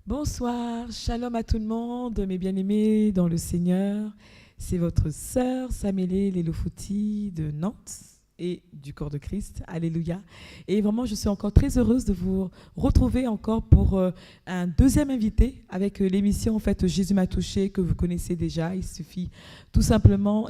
Bonsoir, shalom à tout le monde, mes bien-aimés dans le Seigneur. C'est votre sœur Samélé Lelofouti de Nantes et du corps de Christ. Alléluia. Et vraiment, je suis encore très heureuse de vous retrouver encore pour un deuxième invité avec l'émission en fait Jésus m'a touché que vous connaissez déjà. Il s'agit tout simplement,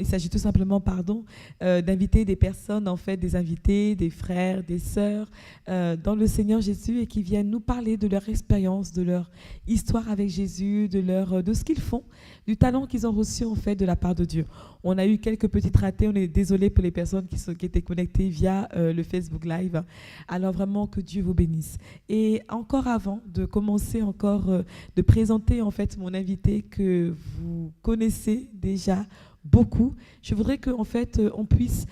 d'inviter des personnes en fait, des invités, des frères, des sœurs dans le Seigneur Jésus et qui viennent nous parler de leur expérience, de leur histoire avec Jésus, de ce qu'ils font, du talent qu'ils ont reçu en fait de la part de Dieu. On a eu quelques petites ratées, on est désolé pour les personnes qui étaient connectées via le Facebook Live. Alors vraiment que Dieu vous bénisse. Et encore avant de commencer de présenter en fait mon invité que vous connaissez déjà beaucoup, je voudrais qu'en fait on puisse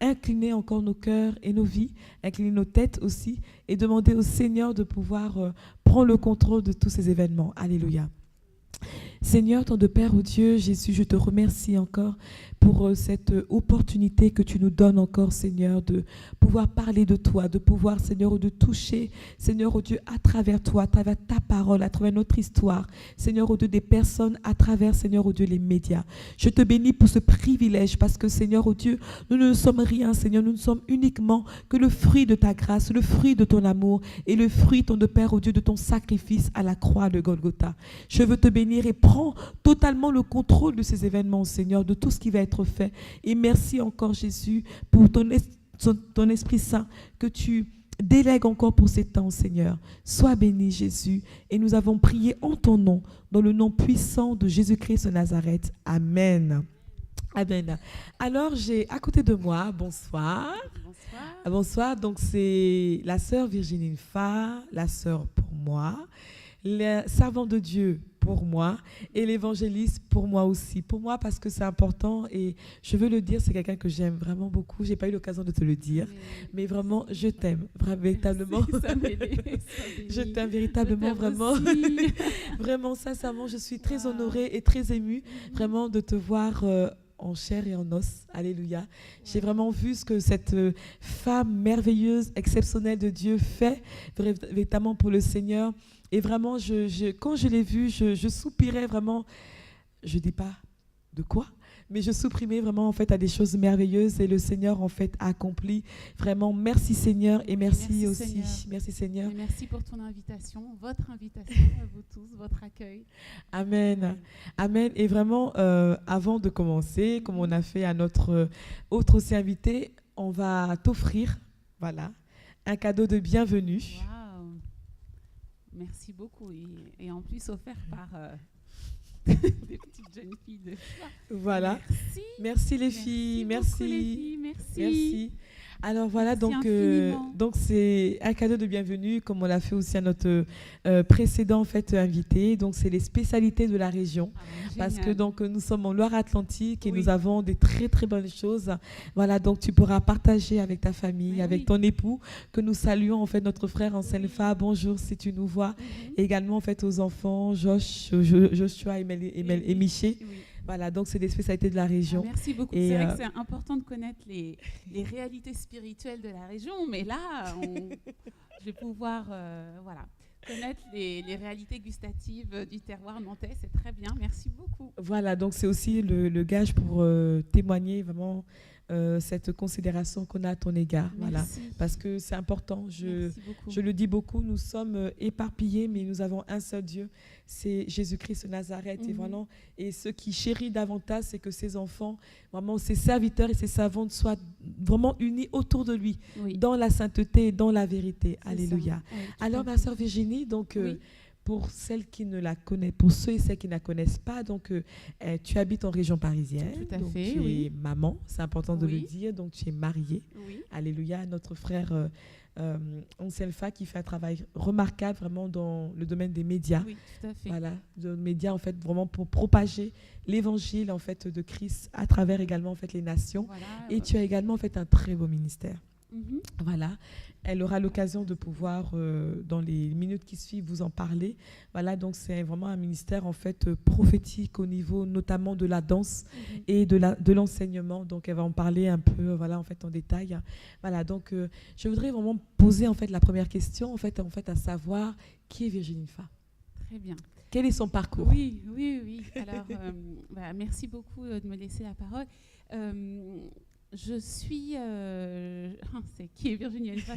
incliner encore nos cœurs et nos vies, incliner nos têtes aussi et demander au Seigneur de pouvoir prendre le contrôle de tous ces événements. Alléluia. Seigneur, ton de Père, oh Dieu, Jésus, je te remercie encore pour cette opportunité que tu nous donnes encore, Seigneur, de pouvoir parler de toi, de pouvoir, Seigneur, de toucher, Seigneur, oh Dieu, à travers toi, à travers ta parole, à travers notre histoire, Seigneur, oh Dieu, des personnes, à travers, Seigneur, oh Dieu, les médias. Je te bénis pour ce privilège parce que, Seigneur, oh Dieu, nous ne sommes rien, Seigneur, nous ne sommes uniquement que le fruit de ta grâce, le fruit de ton amour et le fruit, ton de Père, oh Dieu, de ton sacrifice à la croix de Golgotha. Je veux te bénir et prends totalement le contrôle de ces événements, Seigneur, de tout ce qui va être fait. Et merci encore, Jésus, pour ton Esprit Saint que tu délègues encore pour ces temps, Seigneur. Sois béni, Jésus. Et nous avons prié en ton nom, dans le nom puissant de Jésus-Christ de Nazareth. Amen. Amen. Alors, j'ai à côté de moi, bonsoir. Bonsoir. Bonsoir, donc c'est la sœur Virginie Fa, la sœur pour moi, le servant de Dieu pour moi et l'évangéliste pour moi aussi. Pour moi parce que c'est important et je veux le dire, c'est quelqu'un que j'aime vraiment beaucoup. Je n'ai pas eu l'occasion de te le dire, mais vraiment, je t'aime véritablement. Je t'aime véritablement, vraiment. Vraiment, sincèrement, je suis très honorée et très émue vraiment de te voir en chair et en os. Alléluia. J'ai vraiment vu ce que cette femme merveilleuse, exceptionnelle de Dieu fait véritablement pour le Seigneur. Et vraiment, quand je l'ai vue, je soupirais vraiment, je ne dis pas de quoi, mais je soupirais vraiment en fait à des choses merveilleuses et le Seigneur en fait a accompli. Vraiment, merci Seigneur et merci aussi. Seigneur. Merci Seigneur. Et merci pour ton invitation, votre invitation à vous tous, votre accueil. Amen. Amen. Et vraiment, avant de commencer, comme on a fait à notre autre aussi invité, on va t'offrir, voilà, un cadeau de bienvenue. Wow. Merci beaucoup. Et en plus offert par des petites jeunes filles de choix. Voilà. Merci les filles. Merci. Les filles. Merci. Alors voilà, donc c'est un cadeau de bienvenue, comme on l'a fait aussi à notre précédent en fait, invité. Donc c'est les spécialités de la région, parce que donc nous sommes en Loire-Atlantique et nous avons des très très bonnes choses. Voilà, donc tu pourras partager avec ta famille, avec ton époux, que nous saluons en fait notre frère en Selfa. Bonjour si tu nous vois. Et également en fait aux enfants Joshua et Miché. Voilà, donc c'est des spécialités de la région. Merci beaucoup. C'est vrai que c'est important de connaître les réalités spirituelles de la région, mais là, je vais pouvoir connaître les réalités gustatives du terroir nantais. C'est très bien. Merci beaucoup. Voilà, donc c'est aussi le gage pour témoigner vraiment cette considération qu'on a à ton égard. Voilà, parce que c'est important. Je le dis beaucoup, nous sommes éparpillés, mais nous avons un seul Dieu, c'est Jésus-Christ de Nazareth. Et ce qui chérit davantage, c'est que ses enfants, vraiment ses serviteurs et ses servantes soient vraiment unis autour de lui, dans la sainteté et dans la vérité. Alléluia. Alors, ma sœur Virginie, donc... pour celles qui ne la connaissent, pour ceux et celles qui ne la connaissent pas, donc tu habites en région parisienne. Tout à donc fait, tu es maman, c'est important de le dire, donc tu es mariée. Alléluia, notre frère Anselfa qui fait un travail remarquable vraiment dans le domaine des médias. Oui, tout à fait. Voilà, de médias en fait vraiment pour propager l'évangile en fait de Christ à travers également en fait les nations. Et tu as également en fait un très beau ministère. Voilà, elle aura l'occasion de pouvoir, dans les minutes qui suivent, vous en parler. Voilà, donc c'est vraiment un ministère en fait prophétique au niveau notamment de la danse et de l'enseignement. Donc elle va en parler un peu, voilà, en fait en détail. Voilà, donc je voudrais vraiment poser en fait la première question, en fait à savoir qui est Virginie Fa. Très bien. Quel est son parcours? Oui. Alors, merci beaucoup de me laisser la parole. Je suis... c'est qui est Virginie Elba?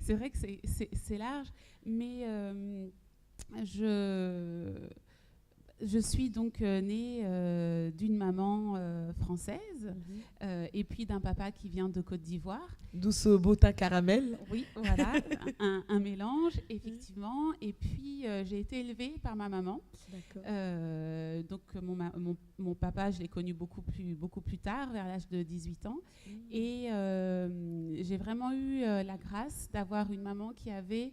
C'est vrai que c'est large, mais je suis donc née d'une maman française et puis d'un papa qui vient de Côte d'Ivoire. Douce Bota Caramel. Oui, voilà, un mélange, effectivement. Et puis, j'ai été élevée par ma maman. Donc, mon papa, je l'ai connu beaucoup plus tard, vers l'âge de 18 ans. Et j'ai vraiment eu la grâce d'avoir une maman qui avait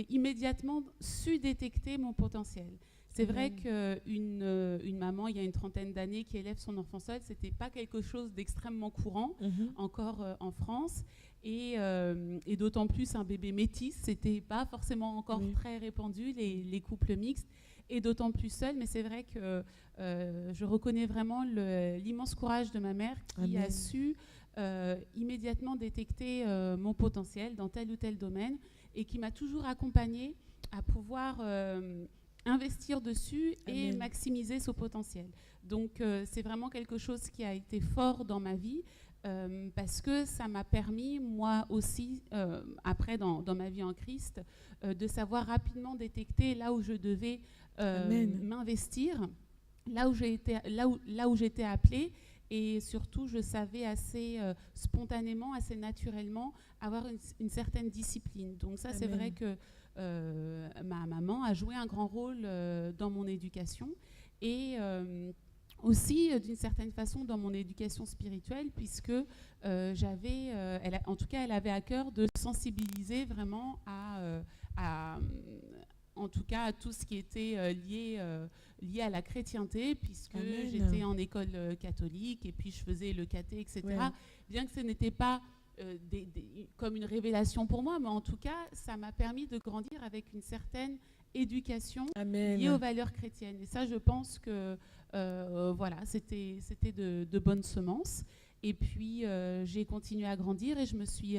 immédiatement su détecter mon potentiel. C'est vrai qu'une maman, il y a une trentaine d'années, qui élève son enfant seul, ce n'était pas quelque chose d'extrêmement courant, encore en France. Et d'autant plus un bébé métis, ce n'était pas forcément encore très répandu, les couples mixtes, et d'autant plus seul. Mais c'est vrai que je reconnais vraiment l'immense courage de ma mère qui a su immédiatement détecter mon potentiel dans tel ou tel domaine, et qui m'a toujours accompagnée à pouvoir investir dessus et maximiser ce potentiel. Donc c'est vraiment quelque chose qui a été fort dans ma vie, parce que ça m'a permis, moi aussi, après dans ma vie en Christ, de savoir rapidement détecter là où je devais m'investir, là où j'étais appelée. Et surtout, je savais assez spontanément, assez naturellement avoir une certaine discipline. Donc ça, c'est vrai que ma maman a joué un grand rôle dans mon éducation et aussi, d'une certaine façon, dans mon éducation spirituelle, puisque elle avait à cœur de sensibiliser vraiment en tout cas à tout ce qui était lié à la chrétienté, puisque j'étais en école catholique et puis je faisais le caté, etc. Bien que ce n'était pas comme une révélation pour moi, mais en tout cas, ça m'a permis de grandir avec une certaine éducation liée aux valeurs chrétiennes. Et ça, je pense que c'était de bonnes semences. Et puis, j'ai continué à grandir et je me suis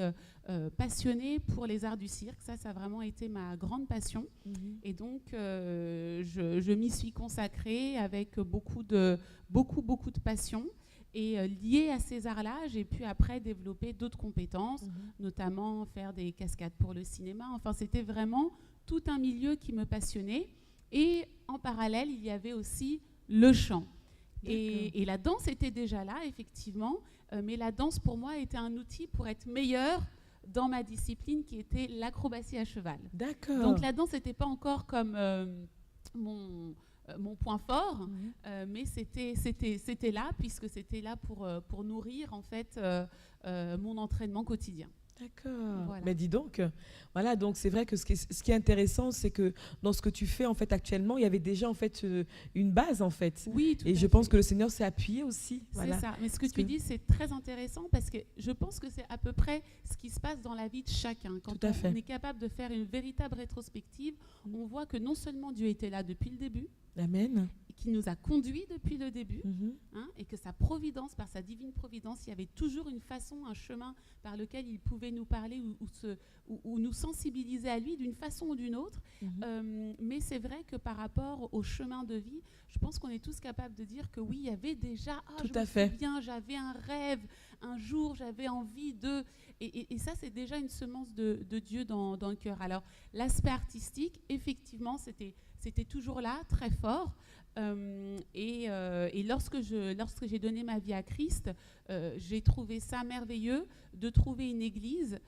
passionnée pour les arts du cirque. Ça a vraiment été ma grande passion. Et donc, je m'y suis consacrée avec beaucoup de passion. Et liée à ces arts-là, j'ai pu après développer d'autres compétences, notamment faire des cascades pour le cinéma. Enfin, c'était vraiment tout un milieu qui me passionnait. Et en parallèle, il y avait aussi le chant. Et la danse était déjà là, effectivement, mais la danse, pour moi, était un outil pour être meilleure dans ma discipline, qui était l'acrobatie à cheval. D'accord. Donc la danse n'était pas encore comme mon point fort, mais c'était là, puisque c'était là pour nourrir, en fait, mon entraînement quotidien. D'accord. Voilà. Mais dis donc, voilà, donc c'est vrai que ce qui est intéressant, c'est que dans ce que tu fais en fait actuellement, il y avait déjà en fait une base en fait. Oui, tout à fait. Et je pense que le Seigneur s'est appuyé aussi. Voilà. C'est ça. Mais ce que tu dis, c'est très intéressant, parce que je pense que c'est à peu près ce qui se passe dans la vie de chacun. Quand on est capable de faire une véritable rétrospective, on voit que non seulement Dieu était là depuis le début, Amen, qui nous a conduits depuis le début, et que sa providence, par sa divine providence, il y avait toujours une façon, un chemin par lequel il pouvait nous parler ou nous sensibiliser à lui d'une façon ou d'une autre. Mais c'est vrai que par rapport au chemin de vie, je pense qu'on est tous capables de dire que oui, il y avait déjà, je me souviens, j'avais un rêve, un jour j'avais envie de... Et ça, c'est déjà une semence de Dieu dans le cœur. Alors, l'aspect artistique, effectivement, c'était toujours là, très fort. Et lorsque j'ai donné ma vie à Christ, j'ai trouvé ça merveilleux de trouver une église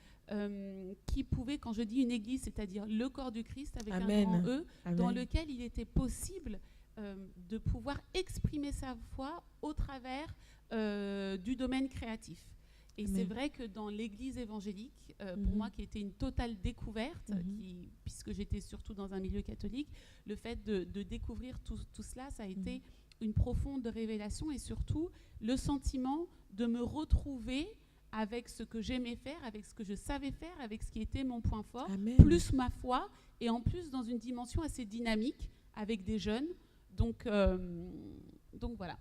qui pouvait, quand je dis une église, c'est-à-dire le corps du Christ avec un grand E, dans lequel il était possible de pouvoir exprimer sa foi au travers du domaine créatif. Et c'est vrai que dans l'église évangélique, pour moi qui était une totale découverte, puisque j'étais surtout dans un milieu catholique, le fait de découvrir tout cela, ça a été une profonde révélation, et surtout le sentiment de me retrouver avec ce que j'aimais faire, avec ce que je savais faire, avec ce qui était mon point fort, plus ma foi, et en plus dans une dimension assez dynamique avec des jeunes. Donc voilà.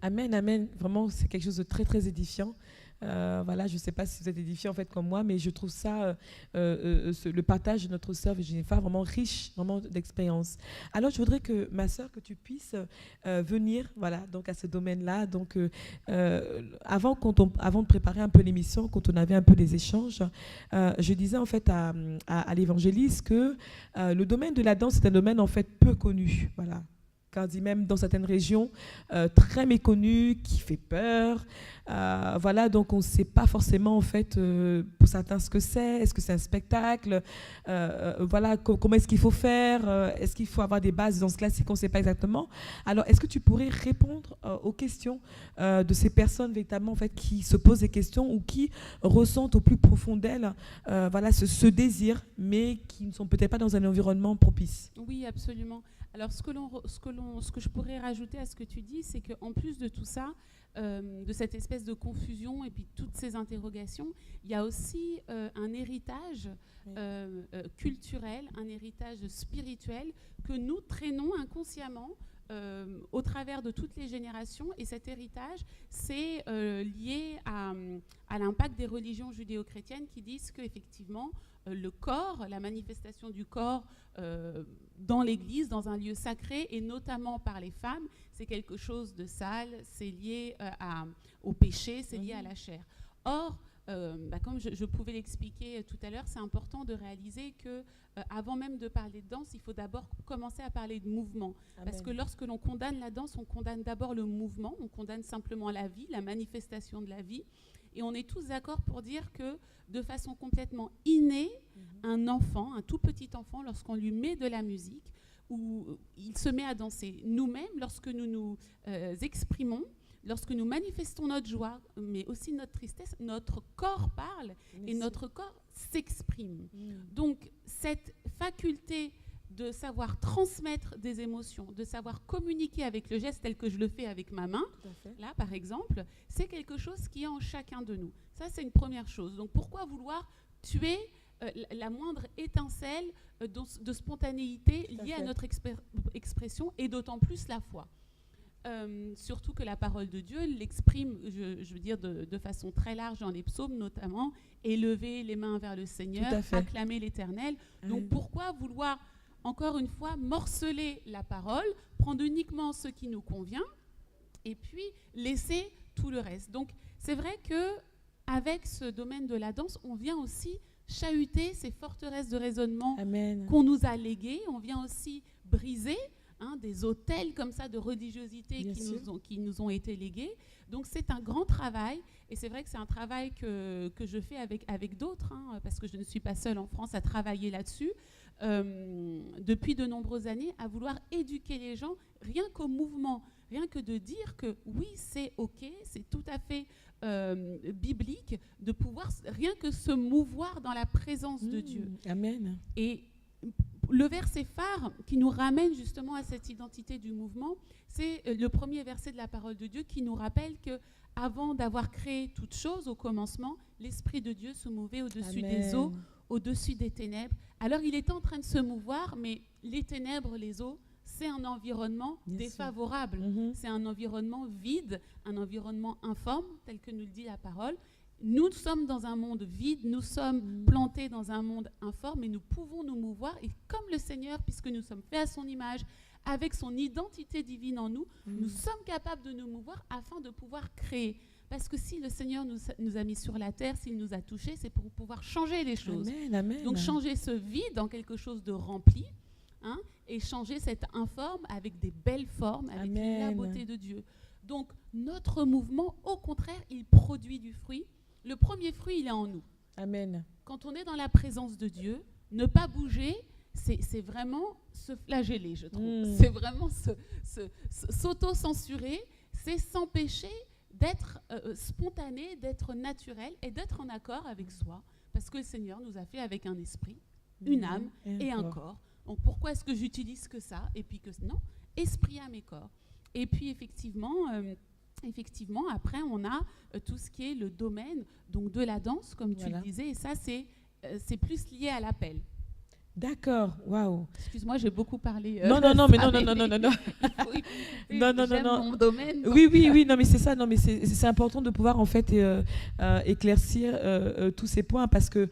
Amen, amen. Vraiment, c'est quelque chose de très, très édifiant. Voilà, je ne sais pas si vous êtes édifiés en fait comme moi, mais je trouve ça, le partage de notre sœur Virginie Favre vraiment riche, vraiment d'expérience. Alors, je voudrais que ma sœur, que tu puisses venir, voilà, donc à ce domaine-là. Donc, avant de préparer un peu l'émission, quand on avait un peu des échanges, je disais en fait à l'évangéliste que le domaine de la danse est un domaine en fait peu connu, voilà. Car dit même dans certaines régions, très méconnu, qui fait peur. Voilà, donc on ne sait pas forcément en fait pour certains ce que c'est. Est-ce que c'est un spectacle? Voilà, comment est-ce qu'il faut faire? Est-ce qu'il faut avoir des bases dans ce classique? On ne sait pas exactement. Alors, est-ce que tu pourrais répondre aux questions de ces personnes véritablement en fait qui se posent des questions ou qui ressentent au plus profond d'elles, voilà, ce désir, mais qui ne sont peut-être pas dans un environnement propice? Oui, absolument. Alors, ce que je pourrais rajouter à ce que tu dis, c'est qu'en plus de tout ça, de cette espèce de confusion et puis toutes ces interrogations, il y a aussi un héritage culturel, un héritage spirituel que nous traînons inconsciemment au travers de toutes les générations. Et cet héritage, c'est lié à l'impact des religions judéo-chrétiennes qui disent qu'effectivement, le corps, la manifestation du corps dans l'Église, dans un lieu sacré, et notamment par les femmes, c'est quelque chose de sale, c'est lié au péché, c'est lié à la chair. Or, comme je pouvais l'expliquer tout à l'heure, c'est important de réaliser que avant même de parler de danse, il faut d'abord commencer à parler de mouvement. Amen. Parce que lorsque l'on condamne la danse, on condamne d'abord le mouvement, on condamne simplement la vie, la manifestation de la vie. Et on est tous d'accord pour dire que de façon complètement innée, un enfant, un tout petit enfant, lorsqu'on lui met de la musique, où il se met à danser. Nous-mêmes, lorsque nous nous exprimons, lorsque nous manifestons notre joie, mais aussi notre tristesse, notre corps parle et notre corps s'exprime. Donc, cette faculté de savoir transmettre des émotions, de savoir communiquer avec le geste tel que je le fais avec ma main, là par exemple, c'est quelque chose qui est en chacun de nous. Ça, c'est une première chose. Donc pourquoi vouloir tuer la moindre étincelle de spontanéité liée à notre expression, et d'autant plus la foi. Surtout que la parole de Dieu l'exprime, je veux dire, de façon très large dans les psaumes notamment, élever les mains vers le Seigneur, acclamer l'Éternel. Donc pourquoi vouloir, encore une fois, morceler la parole, prendre uniquement ce qui nous convient et puis laisser tout le reste. Donc c'est vrai qu'avec ce domaine de la danse, on vient aussi chahuter ces forteresses de raisonnement qu'on nous a léguées. On vient aussi briser des autels comme ça de religiosité qui nous ont été légués. Donc c'est un grand travail, et c'est vrai que c'est un travail que je fais avec d'autres, parce que je ne suis pas seule en France à travailler là-dessus, depuis de nombreuses années, à vouloir éduquer les gens rien qu'au mouvement, rien que de dire que oui, c'est OK, c'est tout à fait biblique de pouvoir rien que se mouvoir dans la présence de Dieu. Amen. Et le verset phare qui nous ramène justement à cette identité du mouvement, c'est le premier verset de la parole de Dieu qui nous rappelle que avant d'avoir créé toute chose au commencement, l'Esprit de Dieu se mouvait au-dessus des eaux, au-dessus des ténèbres. Alors il est en train de se mouvoir, mais les ténèbres, les eaux, c'est un environnement défavorable. C'est un environnement vide, un environnement informe, tel que nous le dit la parole. Nous sommes dans un monde vide, nous sommes plantés dans un monde informe, et nous pouvons nous mouvoir. Et comme le Seigneur, puisque nous sommes faits à son image, avec son identité divine en nous, nous sommes capables de nous mouvoir afin de pouvoir créer. Parce que si le Seigneur nous a mis sur la terre, s'il nous a touchés, c'est pour pouvoir changer les choses. Amen. Donc changer ce vide en quelque chose de rempli, et changer cet informe avec des belles formes, avec la beauté de Dieu. Donc notre mouvement, au contraire, il produit du fruit. Le premier fruit, il est en nous. Amen. Quand on est dans la présence de Dieu, ne pas bouger, c'est vraiment se flageller, je trouve. C'est vraiment s'auto-censurer, c'est s'empêcher d'être spontané, d'être naturel et d'être en accord avec soi. Parce que le Seigneur nous a fait avec un esprit, une âme et un corps. Donc pourquoi est-ce que j'utilise que ça? Et puis que non, esprit, âme et corps. Et puis effectivement, après, on a tout ce qui est le domaine donc de la danse, comme tu le disais, et ça, c'est plus lié à l'appel. D'accord, waouh. Excuse-moi, j'ai beaucoup parlé. Non, mais non. Oui, Non. j'aime mon domaine. Oui, non, mais c'est ça, non, mais c'est important de pouvoir en fait éclaircir tous ces points parce que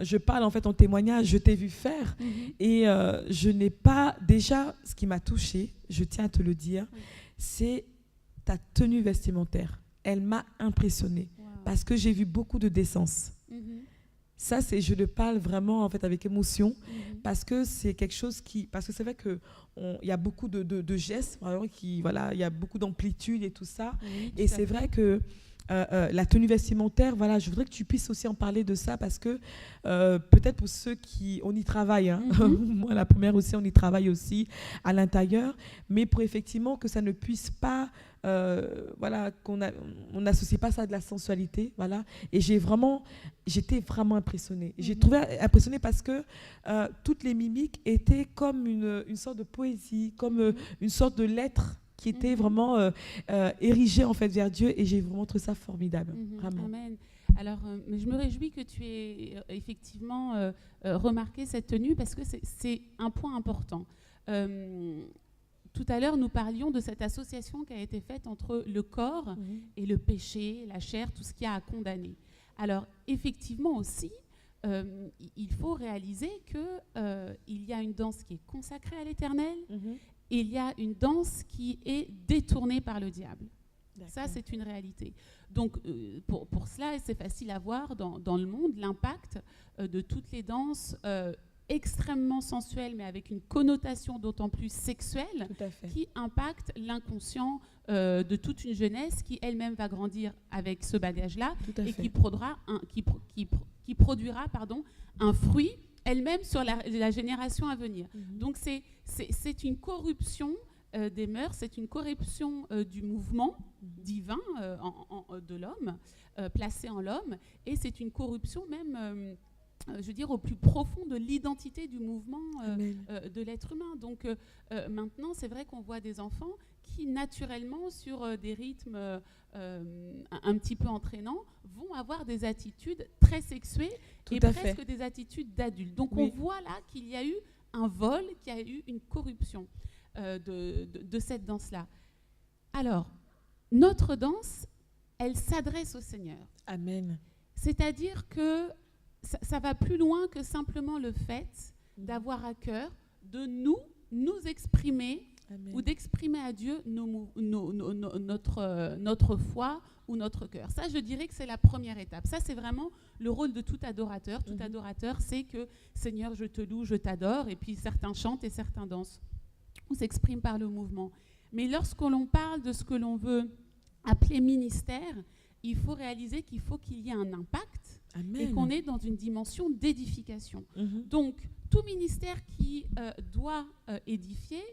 je parle en fait en témoignage, je t'ai vu faire et je n'ai pas, déjà, ce qui m'a touchée, je tiens à te le dire, c'est ta tenue vestimentaire. Elle m'a impressionnée parce que j'ai vu beaucoup de décence. Ça, je le parle vraiment en fait avec émotion parce que c'est quelque chose parce que c'est vrai que il y a beaucoup de gestes, vraiment il y a beaucoup d'amplitude et tout ça. Et c'est vrai que la tenue vestimentaire, voilà, je voudrais que tu puisses aussi en parler de ça parce que peut-être pour ceux on y travaille, hein. Moi la première aussi, on y travaille aussi à l'intérieur, mais pour effectivement que ça ne puisse pas, voilà, on n'associe pas ça à de la sensualité, voilà. Et j'étais vraiment impressionnée. J'ai trouvé impressionnée parce que toutes les mimiques étaient comme une sorte de poésie, comme une sorte de lettre qui était vraiment érigée en fait vers Dieu, et j'ai vraiment trouvé ça formidable, vraiment. Amen. Alors, je me réjouis que tu aies effectivement remarqué cette tenue parce que c'est un point important. Tout à l'heure, nous parlions de cette association qui a été faite entre le corps et le péché, la chair, tout ce qu'il y a à condamner. Alors, effectivement aussi, il faut réaliser qu'il y a une danse qui est consacrée à l'Éternel, et il y a une danse qui est détournée par le diable. D'accord. Ça, c'est une réalité. Donc, pour cela, c'est facile à voir dans le monde l'impact de toutes les danses extrêmement sensuelles, mais avec une connotation d'autant plus sexuelle, qui impactent l'inconscient de toute une jeunesse qui elle-même va grandir avec ce bagage-là et qui produira un fruit elle-même sur la génération à venir. Donc c'est une corruption des mœurs, c'est une corruption du mouvement divin de l'homme, placé en l'homme, et c'est une corruption même, je veux dire, au plus profond de l'identité du mouvement de l'être humain. Donc maintenant, c'est vrai qu'on voit des enfants qui, naturellement, sur des rythmes un petit peu entraînants, vont avoir des attitudes très sexuées presque des attitudes d'adultes. Donc on voit là qu'il y a eu un vol, qu'il y a eu une corruption de cette danse-là. Alors, notre danse, elle s'adresse au Seigneur. Amen. C'est-à-dire que ça va plus loin que simplement le fait d'avoir à cœur de nous exprimer ou d'exprimer à Dieu notre foi ou notre cœur. Ça, je dirais que c'est la première étape. Ça, c'est vraiment le rôle de tout adorateur. Tout adorateur, c'est que « Seigneur, je te loue, je t'adore », et puis certains chantent et certains dansent. On s'exprime par le mouvement. Mais lorsque l'on parle de ce que l'on veut appeler ministère, il faut réaliser qu'il faut qu'il y ait un impact. Amen. Et qu'on est dans une dimension d'édification. Donc, tout ministère qui doit édifier,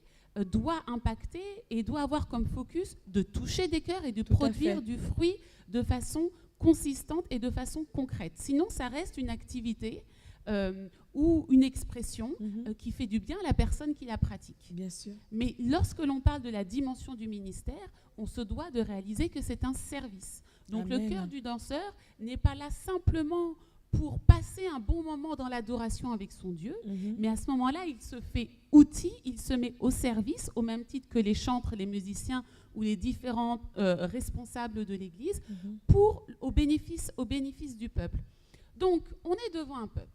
doit impacter et doit avoir comme focus de toucher des cœurs et de produire du fruit de façon consistante et de façon concrète. Sinon, ça reste une activité ou une expression qui fait du bien à la personne qui la pratique. Bien sûr. Mais lorsque l'on parle de la dimension du ministère, on se doit de réaliser que c'est un service. Donc Amen. Le cœur du danseur n'est pas là simplement pour passer un bon moment dans l'adoration avec son Dieu, mais à ce moment-là, il se fait outil, il se met au service, au même titre que les chantres, les musiciens ou les différents responsables de l'Église, au bénéfice du peuple. Donc, on est devant un peuple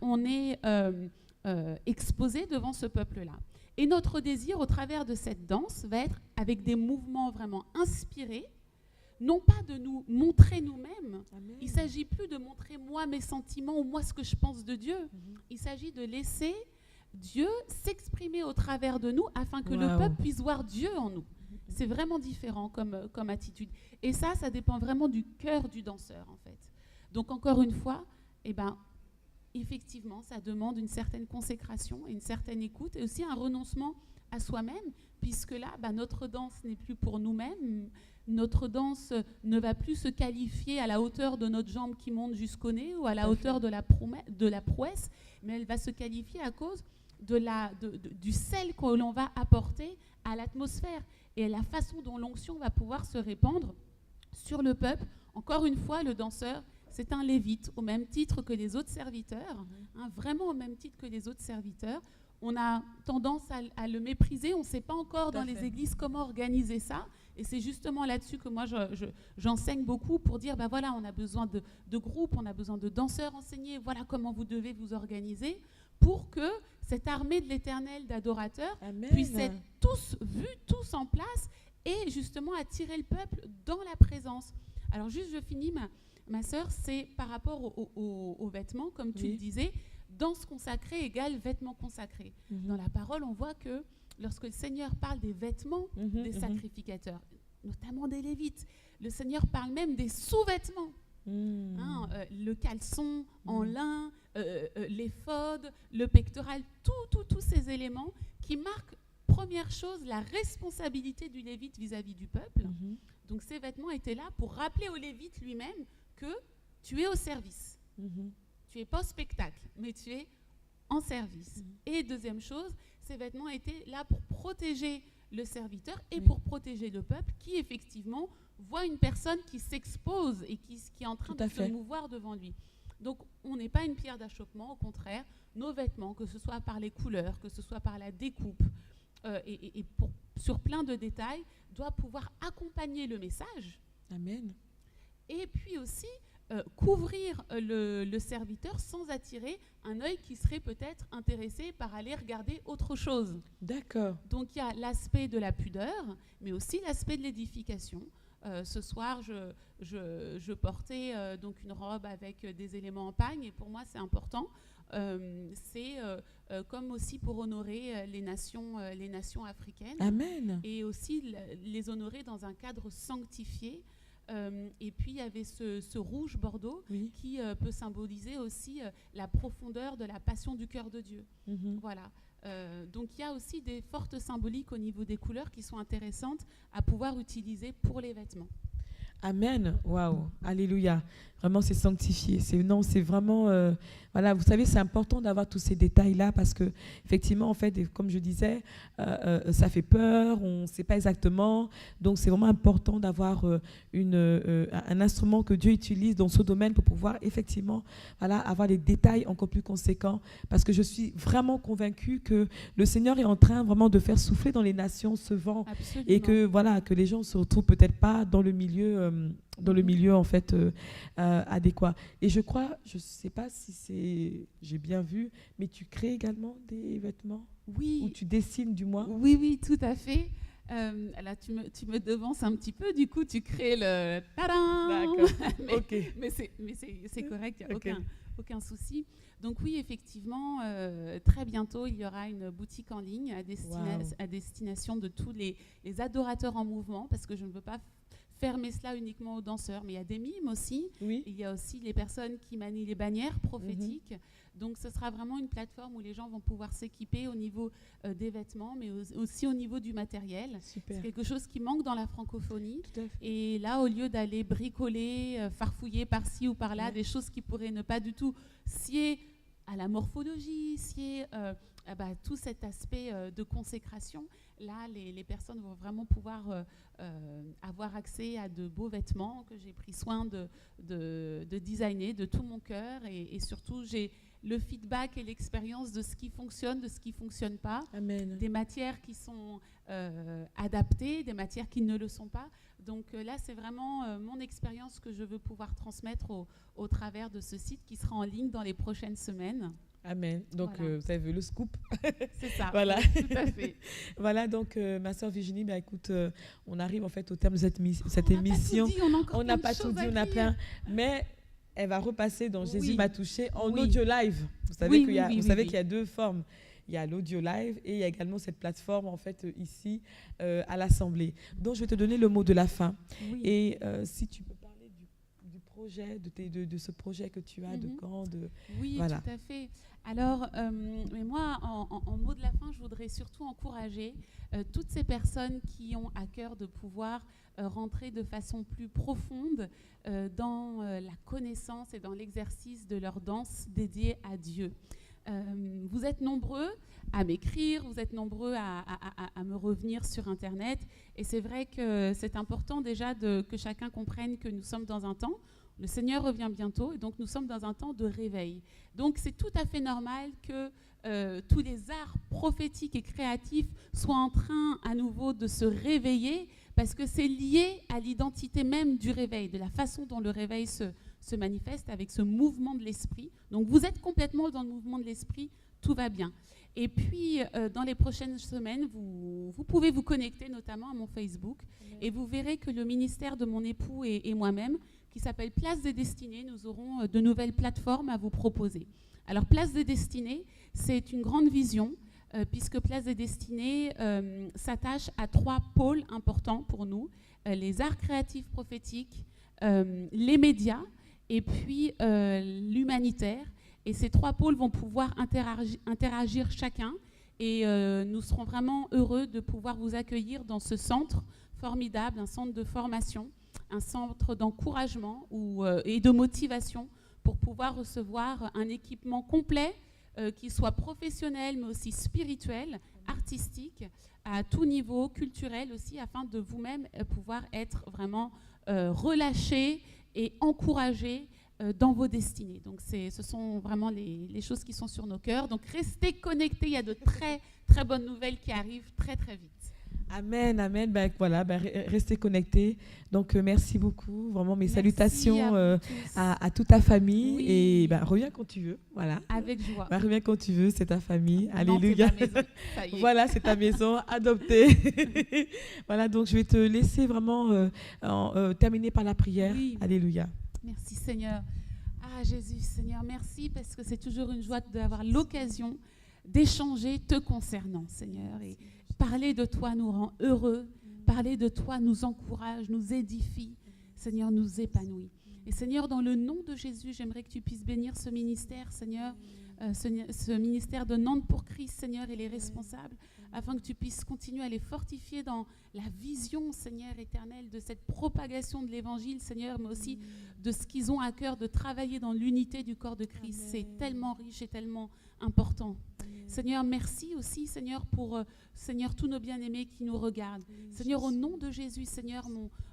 on est exposé devant ce peuple-là. Et notre désir, au travers de cette danse, va être avec des mouvements vraiment inspirés, non pas de nous montrer nous-mêmes. Amen. Il ne s'agit plus de montrer moi mes sentiments ou moi ce que je pense de Dieu. Il s'agit de laisser Dieu s'exprimer au travers de nous afin que le peuple puisse voir Dieu en nous. C'est vraiment différent comme attitude. Et ça dépend vraiment du cœur du danseur, en fait. Donc, encore une fois, effectivement, ça demande une certaine consécration et une certaine écoute et aussi un renoncement à soi-même, puisque là, notre danse n'est plus pour nous-mêmes. Notre danse ne va plus se qualifier à la hauteur de notre jambe qui monte jusqu'au nez ou à la hauteur de la prouesse, mais elle va se qualifier à cause du sel que l'on va apporter à l'atmosphère et la façon dont l'onction va pouvoir se répandre sur le peuple. Encore une fois, le danseur, c'est un lévite, au même titre que les autres serviteurs, vraiment au même titre que les autres serviteurs. On a tendance à le mépriser, on ne sait pas encore dans les églises comment organiser ça. Et c'est justement là-dessus que moi, j'enseigne beaucoup pour dire, ben voilà, on a besoin de groupes, on a besoin de danseurs enseignés, voilà comment vous devez vous organiser pour que cette armée de l'Éternel d'adorateurs puisse être tous vus, tous en place et justement attirer le peuple dans la présence. Alors juste, je finis, ma sœur, c'est par rapport aux vêtements, comme tu le disais, danse consacrée égale vêtements consacrés. Dans la parole, on voit que lorsque le Seigneur parle des vêtements des sacrificateurs, notamment des Lévites, le Seigneur parle même des sous-vêtements. Le caleçon en lin, l'éphod, le pectoral, tous ces éléments qui marquent, première chose, la responsabilité du Lévite vis-à-vis du peuple. Donc ces vêtements étaient là pour rappeler au Lévite lui-même que tu es au service. Tu n'es pas au spectacle, mais tu es en service. Et deuxième chose, ces vêtements étaient là pour protéger le serviteur et pour protéger le peuple qui, effectivement, voit une personne qui s'expose et qui est en train de se mouvoir devant lui. Donc, on n'est pas une pierre d'achoppement, au contraire. Nos vêtements, que ce soit par les couleurs, que ce soit par la découpe, sur plein de détails, doivent pouvoir accompagner le message. Amen. Et puis aussi, couvrir le serviteur sans attirer un œil qui serait peut-être intéressé par aller regarder autre chose. D'accord. Donc il y a l'aspect de la pudeur, mais aussi l'aspect de l'édification. Ce soir, je portais donc une robe avec des éléments en pagne, et pour moi c'est important. C'est comme aussi pour honorer les nations africaines. Amen. Et aussi les honorer dans un cadre sanctifié. Et puis il y avait ce rouge bordeaux qui peut symboliser aussi la profondeur de la passion du cœur de Dieu. Voilà. Donc il y a aussi des fortes symboliques au niveau des couleurs qui sont intéressantes à pouvoir utiliser pour les vêtements. Amen. Waouh. Alléluia. Vraiment, c'est sanctifié. C'est vraiment... voilà, vous savez, c'est important d'avoir tous ces détails-là parce que, effectivement, en fait, comme je disais, ça fait peur, on ne sait pas exactement. Donc, c'est vraiment important d'avoir un instrument que Dieu utilise dans ce domaine pour pouvoir, effectivement, voilà, avoir des détails encore plus conséquents. Parce que je suis vraiment convaincue que le Seigneur est en train vraiment de faire souffler dans les nations ce vent. Absolument. Et que, voilà, que les gens ne se retrouvent peut-être pas dans le milieu en fait adéquat. Et je crois, je ne sais pas si j'ai bien vu, mais tu crées également des vêtements? Oui. Ou tu dessines du moins? Oui, tout à fait. Là, tu me devances un petit peu, du coup, tu crées le tadam. D'accord. mais c'est correct, il n'y a aucun souci. Donc oui, effectivement, très bientôt, il y aura une boutique en ligne à destination de tous les adorateurs en mouvement, parce que je ne veux pas fermer cela uniquement aux danseurs, mais il y a des mimes aussi. Oui. Il y a aussi les personnes qui manient les bannières prophétiques. Donc ce sera vraiment une plateforme où les gens vont pouvoir s'équiper au niveau des vêtements, mais aussi au niveau du matériel. Super. C'est quelque chose qui manque dans la francophonie. Tout à fait. Et là, au lieu d'aller bricoler, farfouiller par-ci ou par-là, des choses qui pourraient ne pas du tout sier à la morphologie, sier tout cet aspect de consécration, là, les personnes vont vraiment pouvoir avoir accès à de beaux vêtements que j'ai pris soin de designer de tout mon cœur. Et surtout, j'ai le feedback et l'expérience de ce qui fonctionne, de ce qui ne fonctionne pas. Amen. Des matières qui sont adaptées, des matières qui ne le sont pas. Donc là, c'est vraiment mon expérience que je veux pouvoir transmettre au travers de ce site qui sera en ligne dans les prochaines semaines. Amen. Donc, voilà. vous avez vu le scoop. C'est ça. Voilà. Tout à fait. Voilà, donc, ma sœur Virginie, écoute, on arrive en fait au terme de cette émission. On n'a pas tout dit, on a plein. Mais elle va repasser dans Jésus m'a touché en Oui. audio live. Vous savez qu'il y y a deux formes. Il y a l'audio live et il y a également cette plateforme en fait ici à l'Assemblée. Donc, je vais te donner le mot de la fin. Oui. Et si tu peux parler du projet, de ce projet que tu as de camp. Oui, voilà. Tout à fait. Alors, mais moi, en mot de la fin, je voudrais surtout encourager toutes ces personnes qui ont à cœur de pouvoir rentrer de façon plus profonde dans la connaissance et dans l'exercice de leur danse dédiée à Dieu. Vous êtes nombreux à m'écrire, vous êtes nombreux à me revenir sur Internet. Et c'est vrai que c'est important déjà que chacun comprenne que nous sommes dans un temps. Le Seigneur revient bientôt et donc nous sommes dans un temps de réveil. Donc c'est tout à fait normal que tous les arts prophétiques et créatifs soient en train à nouveau de se réveiller parce que c'est lié à l'identité même du réveil, de la façon dont le réveil se manifeste avec ce mouvement de l'esprit. Donc vous êtes complètement dans le mouvement de l'esprit, tout va bien. Et puis dans les prochaines semaines, vous pouvez vous connecter notamment à mon Facebook et vous verrez que le ministère de mon époux et moi-même, qui s'appelle Place des Destinées, nous aurons de nouvelles plateformes à vous proposer. Alors Place des Destinées, c'est une grande vision puisque Place des Destinées s'attache à 3 pôles importants pour nous, les arts créatifs prophétiques, les médias et puis l'humanitaire. Et ces 3 pôles vont pouvoir interagir chacun et nous serons vraiment heureux de pouvoir vous accueillir dans ce centre formidable, un centre de formation, un centre d'encouragement et de motivation pour pouvoir recevoir un équipement complet qui soit professionnel mais aussi spirituel, artistique, à tout niveau, culturel aussi, afin de vous-même pouvoir être vraiment relâchés et encouragés dans vos destinées. Donc ce sont vraiment les choses qui sont sur nos cœurs. Donc restez connectés, il y a de très très bonnes nouvelles qui arrivent très très vite. Amen, amen. Restez connectés. Donc, merci beaucoup. Vraiment, mes salutations à toute ta famille. Oui. Et reviens quand tu veux. Voilà. Avec joie. Reviens quand tu veux, c'est ta famille. Alléluia. C'est ma maison. Ça y est. Voilà, c'est ta maison, adoptée. Voilà, donc je vais te laisser vraiment terminer par la prière. Oui. Alléluia. Merci Seigneur. Ah Jésus, Seigneur, merci parce que c'est toujours une joie d'avoir l'occasion d'échanger te concernant, Seigneur. Et parler de toi nous rend heureux, parler de toi nous encourage, nous édifie, Seigneur, nous épanouit. Et Seigneur, dans le nom de Jésus, j'aimerais que tu puisses bénir ce ministère, Seigneur, ce ministère de Nantes pour Christ, Seigneur, et les responsables, afin que tu puisses continuer à les fortifier dans la vision, Seigneur éternel, de cette propagation de l'Évangile, Seigneur, mais aussi de ce qu'ils ont à cœur de travailler dans l'unité du corps de Christ. C'est tellement riche et tellement important. Seigneur, merci aussi, Seigneur, pour Seigneur, tous nos bien-aimés qui nous regardent. Seigneur, au nom de Jésus, Seigneur,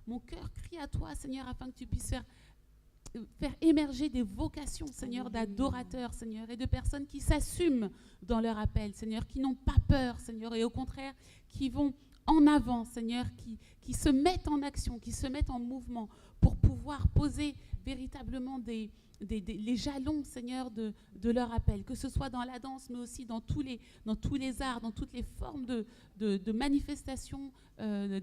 mon cœur crie à toi, Seigneur, afin que tu puisses faire émerger des vocations, Seigneur, d'adorateurs, Seigneur, et de personnes qui s'assument dans leur appel, Seigneur, qui n'ont pas peur, Seigneur, et au contraire, qui vont en avant, Seigneur, qui se mettent en action, qui se mettent en mouvement pour pouvoir poser véritablement les jalons, Seigneur, de leur appel, que ce soit dans la danse, mais aussi dans tous les arts, dans toutes les formes de manifestation,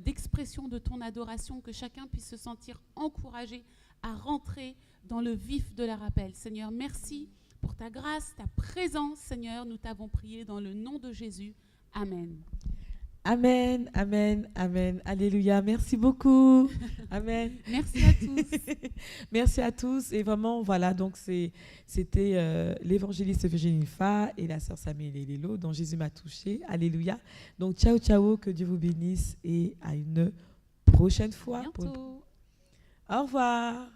d'expression de ton adoration, que chacun puisse se sentir encouragé à rentrer dans le vif de leur appel. Seigneur, merci pour ta grâce, ta présence, Seigneur. Nous t'avons prié dans le nom de Jésus. Amen. Amen, amen, amen. Alléluia. Merci beaucoup. Amen. Merci à tous. Merci à tous. Et vraiment, voilà, donc c'était l'évangéliste Virginie Fa et la sœur Samuel et Lélo dont Jésus m'a touché. Alléluia. Donc, ciao, ciao, que Dieu vous bénisse et à une prochaine fois. Bientôt. Au revoir.